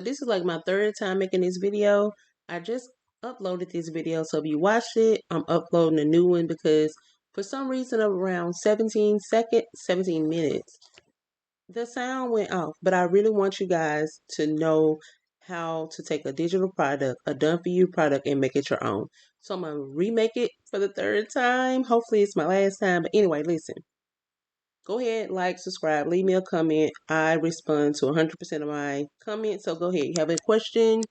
This is like my third time making this video. I just uploaded this video, so if you watched it, I'm uploading a new one because for some reason around 17 minutes, the sound went off. But I really want you guys to know how to take a digital product, a done for you product, and make it your own. So I'm gonna remake it for the third time. Hopefully it's my last time. But anyway, listen. Go ahead, like, subscribe, leave me a comment. I respond to 100% of my comments. So go ahead. You have a question?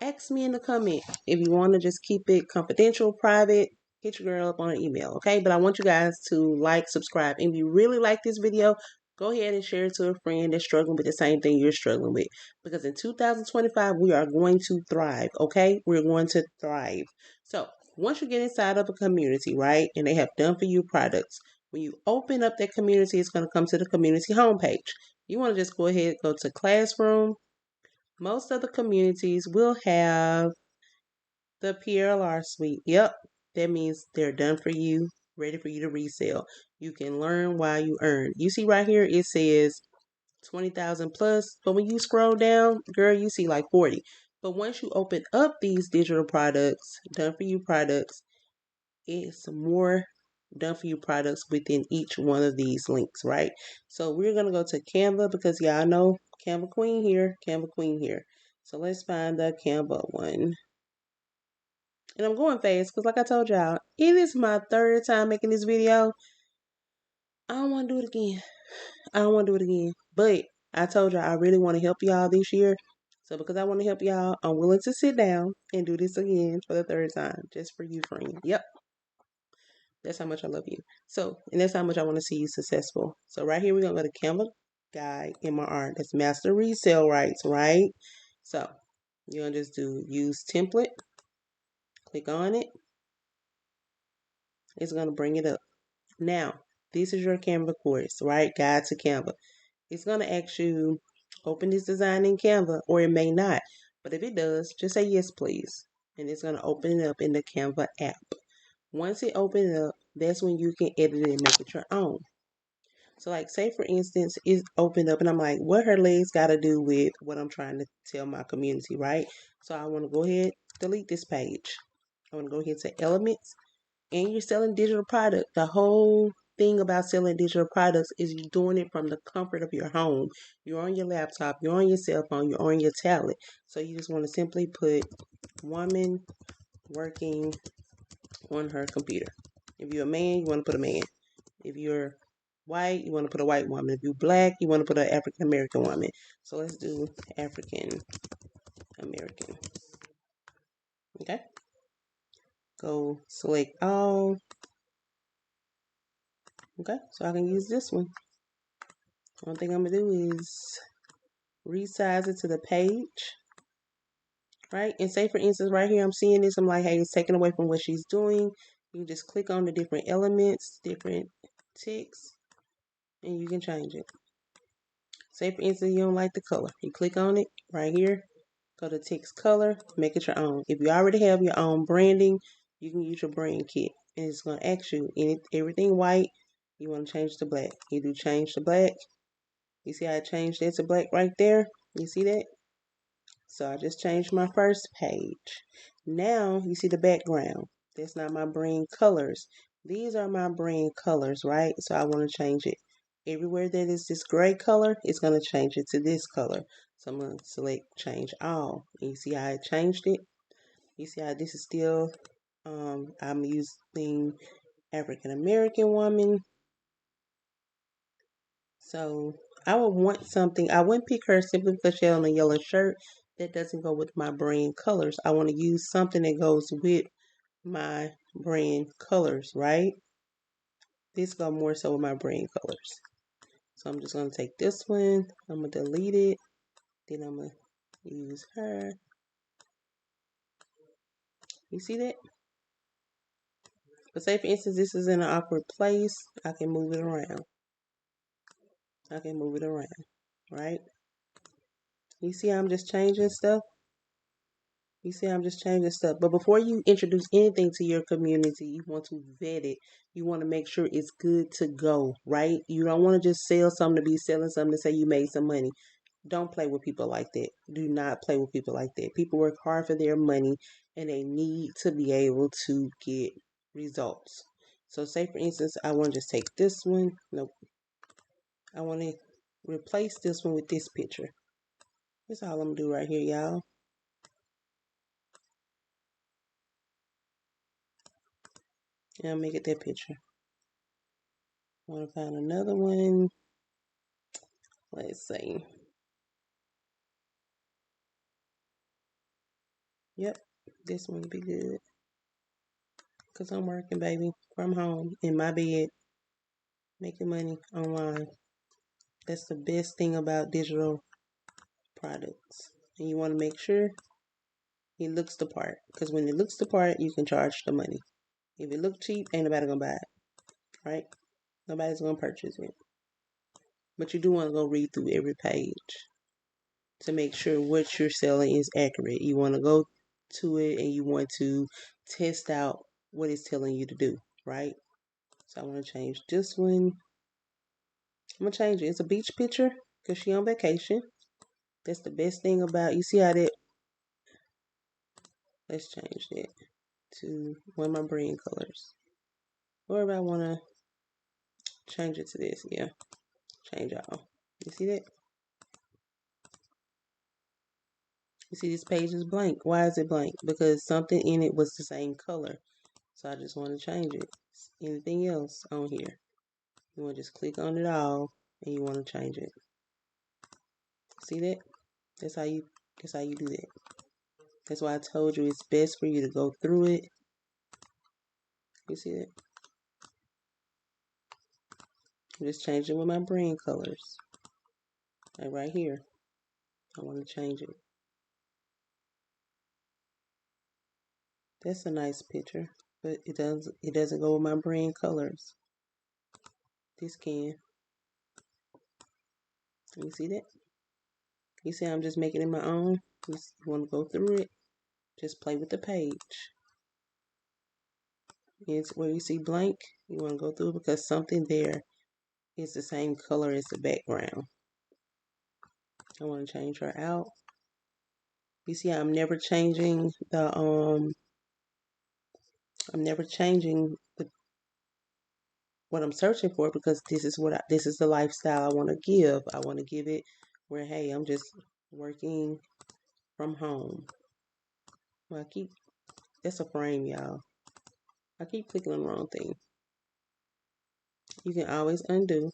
Ask me in the comment. If you want to just keep it confidential, private, hit your girl up on an email, okay? But I want you guys to like, subscribe. And if you really like this video, go ahead and share it to a friend that's struggling with the same thing you're struggling with. Because in 2025, we are going to thrive, okay? We're going to thrive. So once you get inside of a community, right, and they have done for you products, when you open up that community, it's going to come to the community homepage. You want to just go ahead, go to Classroom. Most of the communities will have the PLR suite. Yep, that means they're done for you, ready for you to resell. You can learn while you earn. You see right here, it says 20,000 plus, but when you scroll down, girl, you see like 40. But once you open up these digital products, done for you products, it's more done for you products within each one of these links, right? So we're going to go to Canva because y'all know Canva Queen here, Canva Queen here. So let's find the Canva one. And I'm going fast because like I told y'all, it is my third time making this video. I don't want to do it again. I don't want to do it again. But I told y'all I really want to help y'all this year. So because I want to help y'all, I'm willing to sit down and do this again for the third time. Just for you, friend. Yep. That's how much I love you. So, and that's how much I want to see you successful. So right here, we're going to go to Canva Guide MRR. That's Master Resale Rights, right? So you're going to just do Use Template. Click on it. It's going to bring it up. Now, this is your Canva course, right? Guide to Canva. It's going to ask you, open this design in Canva, or it may not. But if it does, just say yes, please. And it's going to open it up in the Canva app. Once it opens up, that's when you can edit it and make it your own. So like say for instance, it's opened up and I'm like, what her legs got to do with what I'm trying to tell my community, right? So I want to go ahead, delete this page. I want to go ahead to elements, and you're selling digital product. The whole thing about selling digital products is you're doing it from the comfort of your home. You're on your laptop, you're on your cell phone, you're on your tablet. So you just want to simply put woman working on her computer. If you're a man, you want to put a man. If you're white, you want to put a white woman. If you're black, you want to put an African American woman. So let's do African American. Okay. Go select all. Okay. So I can use this one. One thing I'm going to do is resize it to the page. Right. And say for instance, right here, I'm seeing this. I'm like, hey, it's taken away from what she's doing. You just click on the different elements, different ticks, and you can change it. Say for instance, you don't like the color. You click on it right here. Go to text color, make it your own. If you already have your own branding, you can use your brand kit. And it's going to ask you, everything white, you want to change to black. You do change to black. You see how I changed that to black right there? You see that? So I just changed my first page. Now you see the background. That's not my brand colors. These are my brand colors, right? So I want to change it. Everywhere that is this gray color, it's going to change it to this color. So I'm going to select change all. And you see how I changed it? You see how this is still, I'm using African American woman. So I would want something. I wouldn't pick her simply because she had on a yellow shirt. That doesn't go with my brand colors. I want to use something that goes with my brand colors, right? This go more so with my brand colors. So I'm just going to take this one. I'm going to delete it. Then I'm going to use her. You see that? But say for instance, this is in an awkward place. I can move it around. I can move it around, right? You see how I'm just changing stuff? You see, I'm just changing stuff. But before you introduce anything to your community, you want to vet it. You want to make sure it's good to go, right? You don't want to just sell something to be selling something to say you made some money. Don't play with people like that. Do not play with people like that. People work hard for their money and they need to be able to get results. So say for instance, I want to just take this one. Nope. I want to replace this one with this picture. That's all I'm going to do right here, y'all. And I'll make it that picture. I want to find another one. Let's see. Yep, this one would be good. Because I'm working, baby, from home, in my bed, making money online. That's the best thing about digital products. And you want to make sure it looks the part. Because when it looks the part, you can charge the money. If it looks cheap, ain't nobody going to buy it. Right? Nobody's going to purchase it. But you do want to go read through every page to make sure what you're selling is accurate. You want to go to it and you want to test out what it's telling you to do, right? So I want to change this one. I'm going to change it. It's a beach picture because she on vacation. That's the best thing about, you see how that, let's change that to one of my brand colors. Or if I want to change it to this, yeah, change all. You see that? You see this page is blank. Why is it blank? Because something in it was the same color. So I just want to change it. Anything else on here, you want to just click on it all and you want to change it. See that? That's how you do that. That's why I told you it's best for you to go through it. You see that? I'm just changing with my brand colors. Like right here. I want to change it. That's a nice picture, but it doesn't go with my brand colors. This can. You see that? You see I'm just making it my own. You want to go through it, just play with the page. It's where you see blank, you want to go through because something there is the same color as the background. I want to change her out. You see I'm never changing the what I'm searching for because this is the lifestyle I want to give. I want to give it where, hey, I'm just working from home. Well, that's a frame, y'all. I keep clicking on the wrong thing. You can always undo.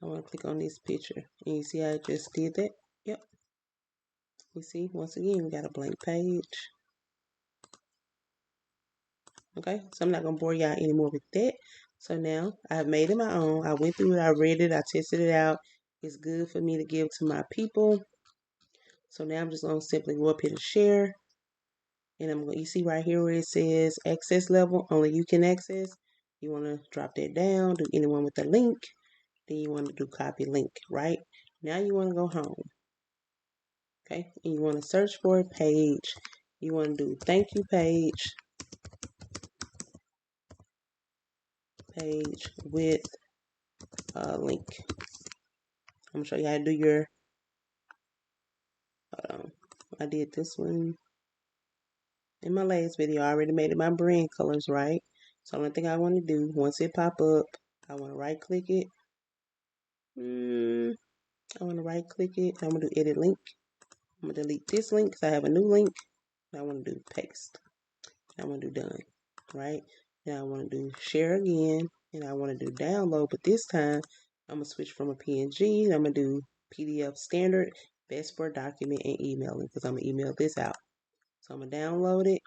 I want to click on this picture. And you see I just did that? Yep. You see, once again, we got a blank page. Okay, so I'm not going to bore y'all anymore with that. So now I've made it my own. I went through it, I read it, I tested it out. It's good for me to give to my people. So now I'm just going to simply go up here to share. And you see right here where it says access level, only you can access. You want to drop that down, do anyone with a link. Then you want to do copy link, right? Now you want to go home. Okay, and you want to search for a page. You want to do thank you page with a link. I'm going to show you how to do your, hold on. I did this one in my last video. I already made it my brand colors, right? So the only thing I want to do, once it pop up, I want to right click it. I want to right click it. I'm going to do edit link. I'm going to delete this link because I have a new link. I want to do paste. I want to do done, right? Now I want to do share again, and I want to do download, but this time I'm going to switch from a PNG. I'm going to do PDF standard, best for document and emailing because I'm going to email this out. So I'm going to download it.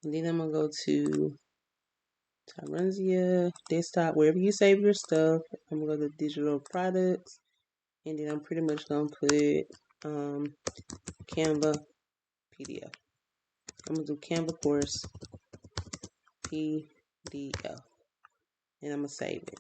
And then I'm going to go to TYRUNSIAJ, desktop, wherever you save your stuff. I'm going to go to digital products, and then I'm pretty much going to put Canva PDF. I'm going to do Canva course PDF. And I'm going to save it.